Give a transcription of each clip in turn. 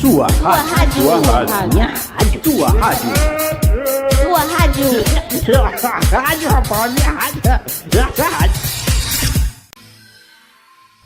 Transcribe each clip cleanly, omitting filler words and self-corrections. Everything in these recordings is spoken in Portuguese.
Sua rádio. Sua rádio. Minha rádio. Sua rádio. Sua rádio. Sua rádio, rapaz. Minha rádio.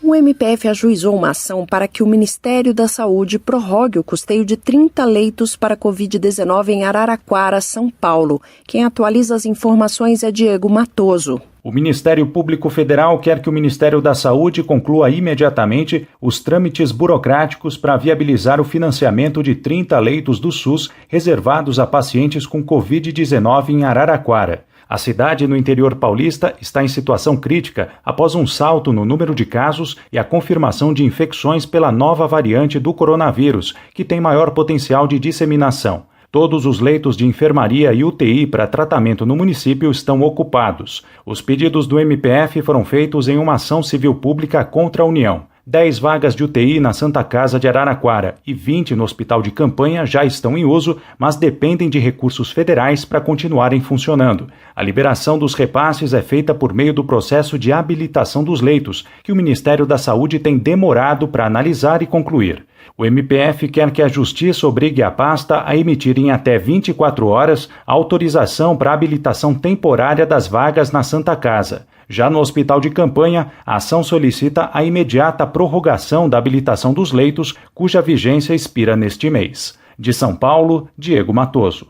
O MPF ajuizou uma ação para que o Ministério da Saúde prorrogue o custeio de 30 leitos para Covid-19 em Araraquara, São Paulo. Quem atualiza as informações é Diego Matoso. O Ministério Público Federal quer que o Ministério da Saúde conclua imediatamente os trâmites burocráticos para viabilizar o financiamento de 30 leitos do SUS reservados a pacientes com Covid-19 em Araraquara. A cidade no interior paulista está em situação crítica após um salto no número de casos e a confirmação de infecções pela nova variante do coronavírus, que tem maior potencial de disseminação. Todos os leitos de enfermaria e UTI para tratamento no município estão ocupados. Os pedidos do MPF foram feitos em uma ação civil pública contra a União. 10 vagas de UTI na Santa Casa de Araraquara e 20 no Hospital de Campanha já estão em uso, mas dependem de recursos federais para continuarem funcionando. A liberação dos repasses é feita por meio do processo de habilitação dos leitos, que o Ministério da Saúde tem demorado para analisar e concluir. O MPF quer que a Justiça obrigue a pasta a emitir em até 24 horas a autorização para habilitação temporária das vagas na Santa Casa. Já no Hospital de Campanha, a ação solicita a imediata prorrogação da habilitação dos leitos, cuja vigência expira neste mês. De São Paulo, Diego Matoso.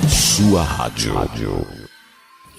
Sua rádio.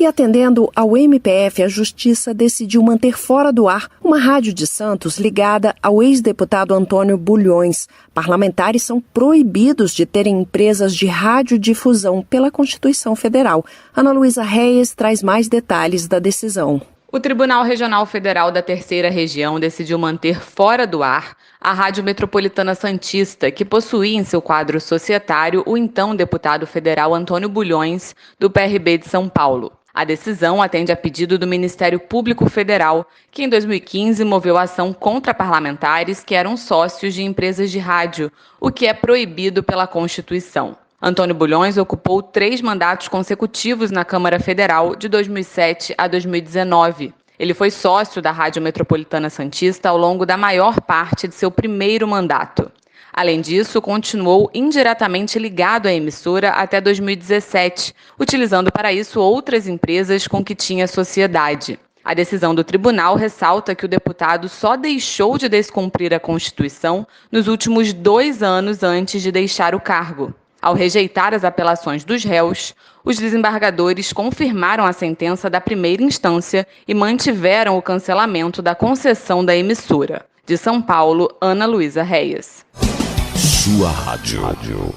E atendendo ao MPF, a Justiça decidiu manter fora do ar uma rádio de Santos ligada ao ex-deputado Antônio Bulhões. Parlamentares são proibidos de terem empresas de radiodifusão pela Constituição Federal. Ana Luísa Reis traz mais detalhes da decisão. O Tribunal Regional Federal da Terceira Região decidiu manter fora do ar a Rádio Metropolitana Santista, que possuía em seu quadro societário o então deputado federal Antônio Bulhões, do PRB de São Paulo. A decisão atende a pedido do Ministério Público Federal, que em 2015 moveu ação contra parlamentares que eram sócios de empresas de rádio, o que é proibido pela Constituição. Antônio Bulhões ocupou 3 mandatos consecutivos na Câmara Federal de 2007 a 2019. Ele foi sócio da Rádio Metropolitana Santista ao longo da maior parte de seu primeiro mandato. Além disso, continuou indiretamente ligado à emissora até 2017, utilizando para isso outras empresas com que tinha sociedade. A decisão do tribunal ressalta que o deputado só deixou de descumprir a Constituição nos últimos 2 anos antes de deixar o cargo. Ao rejeitar as apelações dos réus, os desembargadores confirmaram a sentença da primeira instância e mantiveram o cancelamento da concessão da emissora. De São Paulo, Ana Luísa Reis. Sua rádio.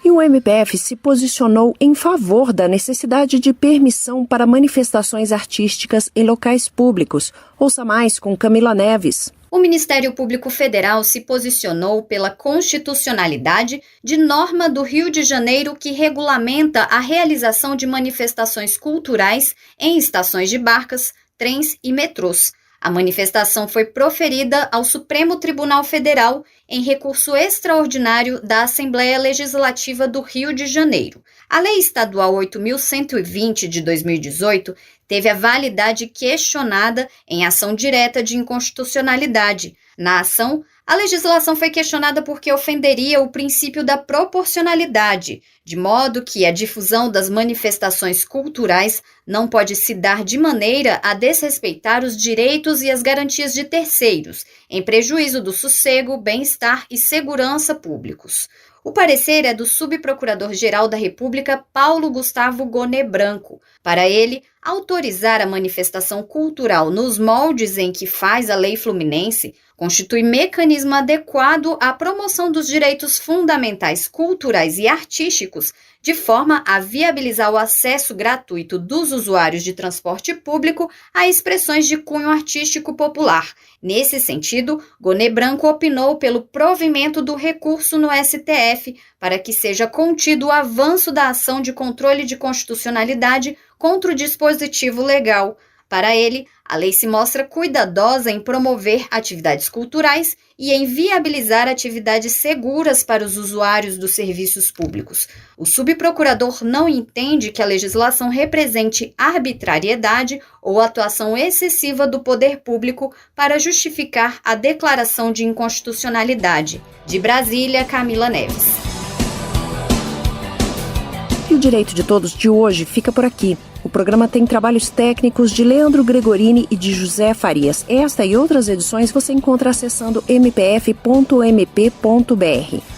E o MPF se posicionou em favor da necessidade de permissão para manifestações artísticas em locais públicos. Ouça mais com Camila Neves. O Ministério Público Federal se posicionou pela constitucionalidade de norma do Rio de Janeiro que regulamenta a realização de manifestações culturais em estações de barcas, trens e metrôs. A manifestação foi proferida ao Supremo Tribunal Federal em recurso extraordinário da Assembleia Legislativa do Rio de Janeiro. A Lei Estadual 8.120 de 2018 teve a validade questionada em ação direta de inconstitucionalidade. Na ação, a legislação foi questionada porque ofenderia o princípio da proporcionalidade, de modo que a difusão das manifestações culturais não pode se dar de maneira a desrespeitar os direitos e as garantias de terceiros, em prejuízo do sossego, bem-estar e segurança públicos. O parecer é do subprocurador-geral da República, Paulo Gustavo Goné Branco. Para ele, autorizar a manifestação cultural nos moldes em que faz a lei fluminense constitui mecanismo adequado à promoção dos direitos fundamentais culturais e artísticos, de forma a viabilizar o acesso gratuito dos usuários de transporte público a expressões de cunho artístico popular. Nesse sentido, Goné Branco opinou pelo provimento do recurso no STF para que seja contido o avanço da ação de controle de constitucionalidade contra o dispositivo legal. Para ele, a lei se mostra cuidadosa em promover atividades culturais e em viabilizar atividades seguras para os usuários dos serviços públicos. O subprocurador não entende que a legislação represente arbitrariedade ou atuação excessiva do poder público para justificar a declaração de inconstitucionalidade. De Brasília, Camila Neves. E o Direito de Todos de hoje fica por aqui. O programa tem trabalhos técnicos de Leandro Gregorini e de José Farias. Esta e outras edições você encontra acessando mpf.mp.br.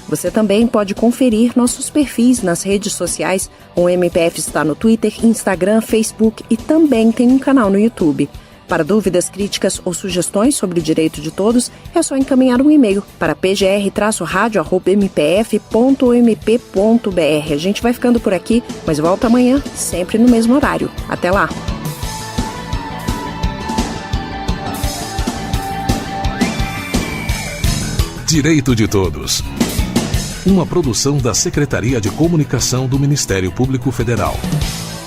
Você também pode conferir nossos perfis nas redes sociais. O MPF está no Twitter, Instagram, Facebook e também tem um canal no YouTube. Para dúvidas, críticas ou sugestões sobre o Direito de Todos, é só encaminhar um e-mail para pgr-radio@mpf.mp.br. A gente vai ficando por aqui, mas volta amanhã, sempre no mesmo horário. Até lá! Direito de Todos. Uma produção da Secretaria de Comunicação do Ministério Público Federal.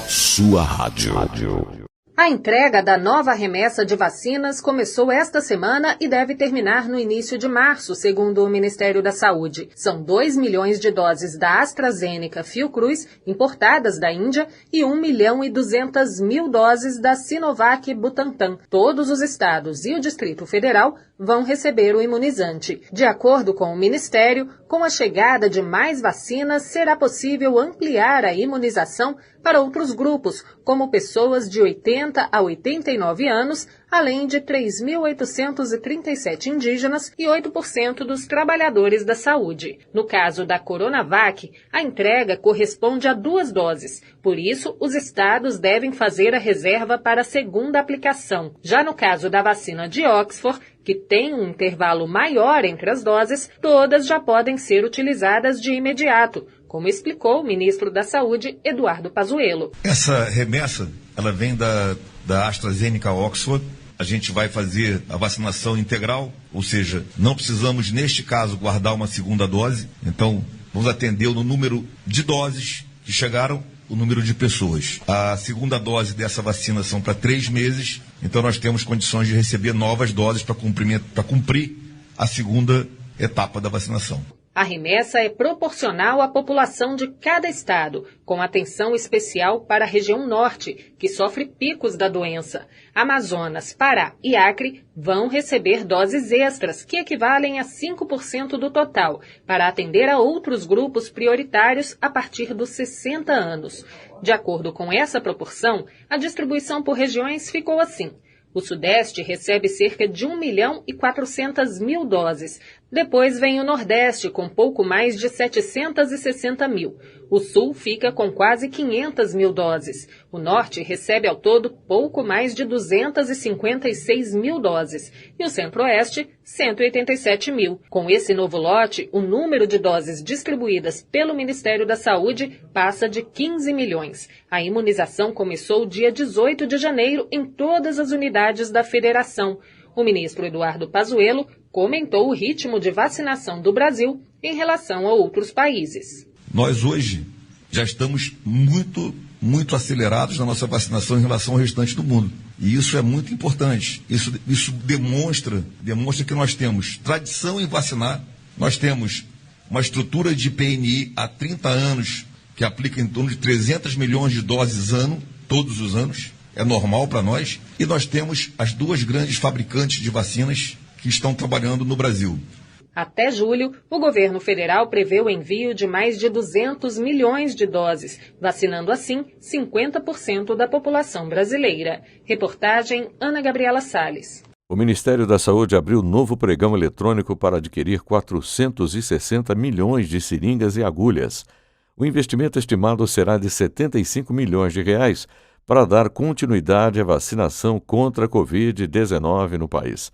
Sua rádio. A entrega da nova remessa de vacinas começou esta semana e deve terminar no início de março, segundo o Ministério da Saúde. São 2 milhões de doses da AstraZeneca Fiocruz, importadas da Índia, e 1.200.000 doses da Sinovac Butantan. Todos os estados e o Distrito Federal vão receber o imunizante. De acordo com o Ministério, com a chegada de mais vacinas, será possível ampliar a imunização para outros grupos, como pessoas de 80 a 89 anos, além de 3.837 indígenas e 8% dos trabalhadores da saúde. No caso da Coronavac, a entrega corresponde a 2 doses. Por isso, os estados devem fazer a reserva para a segunda aplicação. Já no caso da vacina de Oxford, que tem um intervalo maior entre as doses, todas já podem ser utilizadas de imediato, como explicou o ministro da Saúde, Eduardo Pazuello. Essa remessa, ela vem da AstraZeneca Oxford. A gente vai fazer a vacinação integral, ou seja, não precisamos, neste caso, guardar uma segunda dose. Então, vamos atender no número de doses que chegaram, o número de pessoas. A segunda dose dessa vacina são para 3 meses, então nós temos condições de receber novas doses para cumprir a segunda etapa da vacinação. A remessa é proporcional à população de cada estado, com atenção especial para a região norte, que sofre picos da doença. Amazonas, Pará e Acre vão receber doses extras, que equivalem a 5% do total, para atender a outros grupos prioritários a partir dos 60 anos. De acordo com essa proporção, a distribuição por regiões ficou assim. O Sudeste recebe cerca de 1.400.000 doses. Depois vem o Nordeste, com pouco mais de 760.000. O Sul fica com quase 500.000 doses. O Norte recebe ao todo pouco mais de 256.000 doses. E o Centro-Oeste, 187.000. Com esse novo lote, o número de doses distribuídas pelo Ministério da Saúde passa de 15 milhões. A imunização começou dia 18 de janeiro em todas as unidades da Federação. O ministro Eduardo Pazuello comentou o ritmo de vacinação do Brasil em relação a outros países. Nós hoje já estamos muito acelerados na nossa vacinação em relação ao restante do mundo. E isso é muito importante. Isso demonstra que nós temos tradição em vacinar. Nós temos uma estrutura de PNI há 30 anos que aplica em torno de 300 milhões de doses ano, todos os anos. É normal para nós. E nós temos as 2 grandes fabricantes de vacinas que estão trabalhando no Brasil. Até julho, o governo federal prevê o envio de mais de 200 milhões de doses, vacinando assim 50% da população brasileira. Reportagem Ana Gabriela Salles. O Ministério da Saúde abriu novo pregão eletrônico para adquirir 460 milhões de seringas e agulhas. O investimento estimado será de 75 milhões de reais para dar continuidade à vacinação contra a Covid-19 no país.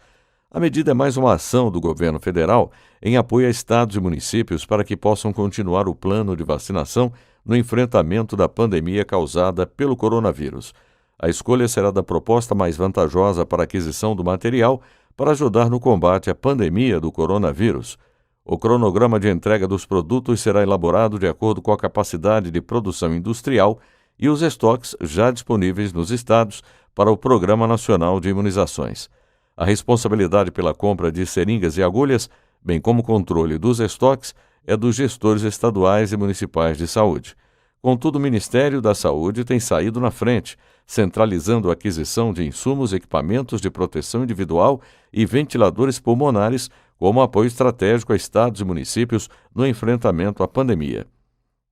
A medida é mais uma ação do governo federal em apoio a estados e municípios para que possam continuar o plano de vacinação no enfrentamento da pandemia causada pelo coronavírus. A escolha será da proposta mais vantajosa para a aquisição do material para ajudar no combate à pandemia do coronavírus. O cronograma de entrega dos produtos será elaborado de acordo com a capacidade de produção industrial e os estoques já disponíveis nos estados para o Programa Nacional de Imunizações. A responsabilidade pela compra de seringas e agulhas, bem como o controle dos estoques, é dos gestores estaduais e municipais de saúde. Contudo, o Ministério da Saúde tem saído na frente, centralizando a aquisição de insumos, equipamentos de proteção individual e ventiladores pulmonares como apoio estratégico a estados e municípios no enfrentamento à pandemia.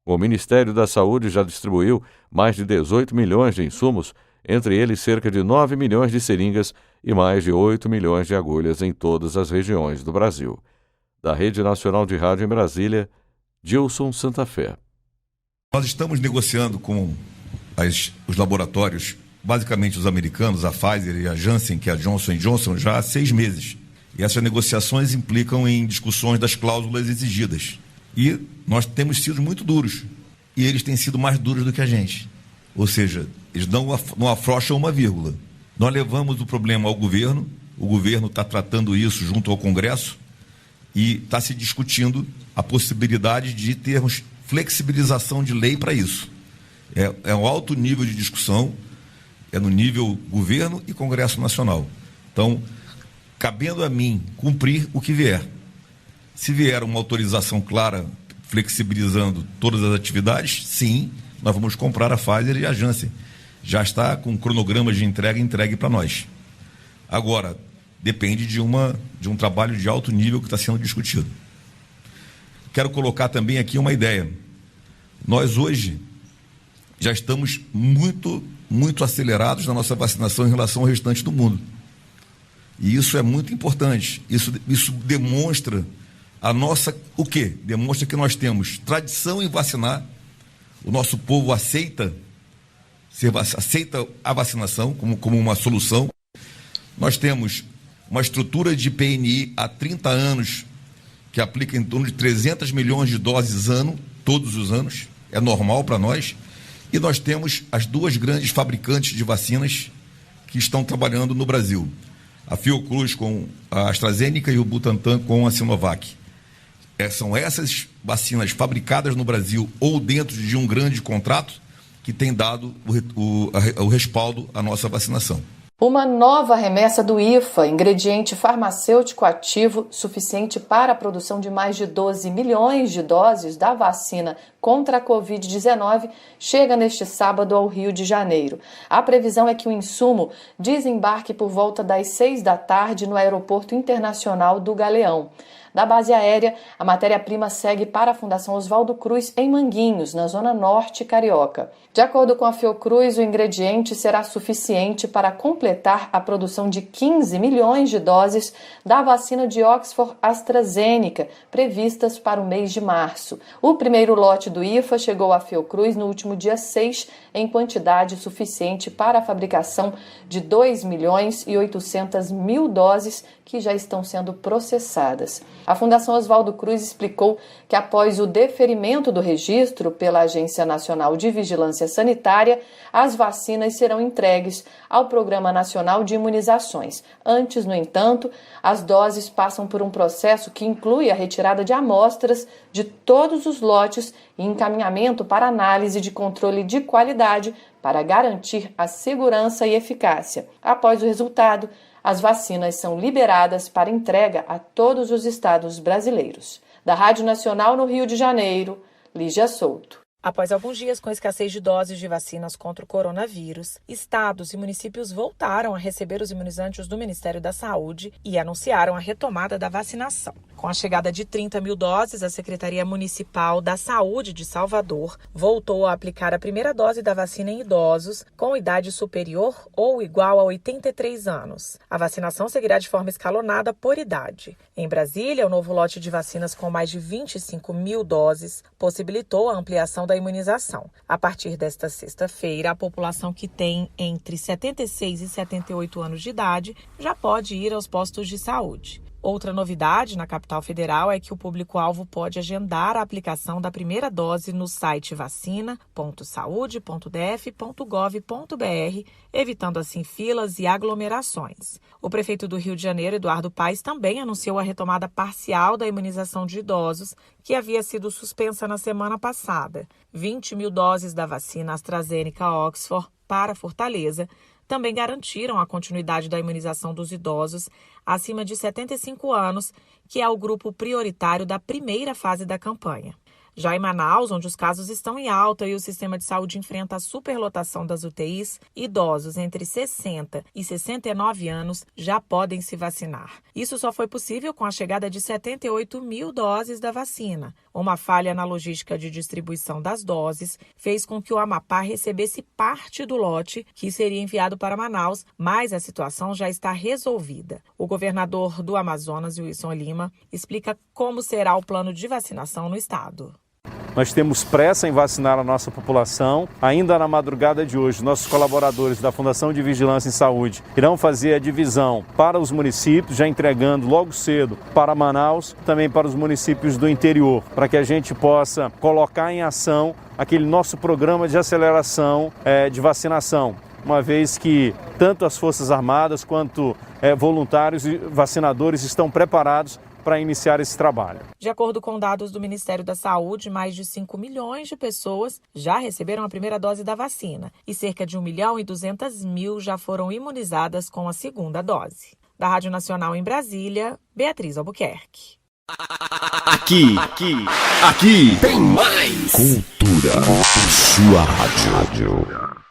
O Ministério da Saúde já distribuiu mais de 18 milhões de insumos, entre eles cerca de 9 milhões de seringas e mais de 8 milhões de agulhas em todas as regiões do Brasil. Da Rede Nacional de Rádio em Brasília, Gilson Santa Fé. Nós estamos negociando com os laboratórios, basicamente os americanos, a Pfizer e a Janssen, que é a Johnson & Johnson, já há 6 meses. E essas negociações implicam em discussões das cláusulas exigidas. E nós temos sido muito duros. E eles têm sido mais duros do que a gente. Ou seja, eles não afrouxam uma vírgula. Nós levamos o problema ao governo, o governo está tratando isso junto ao Congresso e está se discutindo a possibilidade de termos flexibilização de lei para isso. É um alto nível de discussão, é no nível governo e Congresso Nacional. Então, cabendo a mim cumprir o que vier. Se vier uma autorização clara, flexibilizando todas as atividades, sim, nós vamos comprar a Pfizer e a Janssen. Já está com cronogramas de entregue para nós. Agora, depende de um trabalho de alto nível que está sendo discutido. Quero colocar também aqui uma ideia. Nós hoje já estamos muito acelerados na nossa vacinação em relação ao restante do mundo. E isso é muito importante. Isso demonstra o quê? Demonstra que nós temos tradição em vacinar, o nosso povo aceita a vacinação como uma solução. Nós temos uma estrutura de PNI há 30 anos que aplica em torno de 300 milhões de doses ano, todos os anos, é normal para nós. E nós temos as 2 grandes fabricantes de vacinas que estão trabalhando no Brasil. A Fiocruz com a AstraZeneca e o Butantan com a Sinovac. São essas vacinas fabricadas no Brasil ou dentro de um grande contrato que tem dado o respaldo à nossa vacinação. Uma nova remessa do IFA, ingrediente farmacêutico ativo suficiente para a produção de mais de 12 milhões de doses da vacina contra a Covid-19, chega neste sábado ao Rio de Janeiro. A previsão é que o insumo desembarque por volta das 6 da tarde no Aeroporto Internacional do Galeão. Da base aérea, a matéria-prima segue para a Fundação Oswaldo Cruz, em Manguinhos, na zona norte carioca. De acordo com a Fiocruz, o ingrediente será suficiente para completar a produção de 15 milhões de doses da vacina de Oxford AstraZeneca, previstas para o mês de março. O primeiro lote do IFA chegou à Fiocruz no último dia 6, em quantidade suficiente para a fabricação de 2.800.000 doses que já estão sendo processadas. A Fundação Oswaldo Cruz explicou que após o deferimento do registro pela Agência Nacional de Vigilância Sanitária, as vacinas serão entregues ao Programa Nacional de Imunizações. Antes, no entanto, as doses passam por um processo que inclui a retirada de amostras de todos os lotes e encaminhamento para análise de controle de qualidade para garantir a segurança e eficácia. Após o resultado, as vacinas são liberadas para entrega a todos os estados brasileiros. Da Rádio Nacional no Rio de Janeiro, Lígia Souto. Após alguns dias com escassez de doses de vacinas contra o coronavírus, estados e municípios voltaram a receber os imunizantes do Ministério da Saúde e anunciaram a retomada da vacinação. Com a chegada de 30 mil doses, a Secretaria Municipal da Saúde de Salvador voltou a aplicar a primeira dose da vacina em idosos com idade superior ou igual a 83 anos. A vacinação seguirá de forma escalonada por idade. Em Brasília, o novo lote de vacinas com mais de 25 mil doses possibilitou a ampliação da imunização. A partir desta sexta-feira, a população que tem entre 76 e 78 anos de idade já pode ir aos postos de saúde. Outra novidade na capital federal é que o público-alvo pode agendar a aplicação da primeira dose no site vacina.saude.df.gov.br, evitando assim filas e aglomerações. O prefeito do Rio de Janeiro, Eduardo Paes, também anunciou a retomada parcial da imunização de idosos, que havia sido suspensa na semana passada. 20 mil doses da vacina AstraZeneca Oxford para Fortaleza também garantiram a continuidade da imunização dos idosos acima de 75 anos, que é o grupo prioritário da primeira fase da campanha. Já em Manaus, onde os casos estão em alta e o sistema de saúde enfrenta a superlotação das UTIs, idosos entre 60 e 69 anos já podem se vacinar. Isso só foi possível com a chegada de 78 mil doses da vacina. Uma falha na logística de distribuição das doses fez com que o Amapá recebesse parte do lote que seria enviado para Manaus, mas a situação já está resolvida. O governador do Amazonas, Wilson Lima, explica como será o plano de vacinação no estado. Nós temos pressa em vacinar a nossa população. Ainda na madrugada de hoje, nossos colaboradores da Fundação de Vigilância em Saúde irão fazer a divisão para os municípios, já entregando logo cedo para Manaus, também para os municípios do interior, para que a gente possa colocar em ação aquele nosso programa de aceleração de vacinação, uma vez que tanto as Forças Armadas quanto voluntários e vacinadores estão preparados para iniciar esse trabalho. De acordo com dados do Ministério da Saúde, mais de 5 milhões de pessoas já receberam a primeira dose da vacina e cerca de 1.200.000 já foram imunizadas com a segunda dose. Da Rádio Nacional em Brasília, Beatriz Albuquerque. Aqui tem mais cultura. Sua rádio.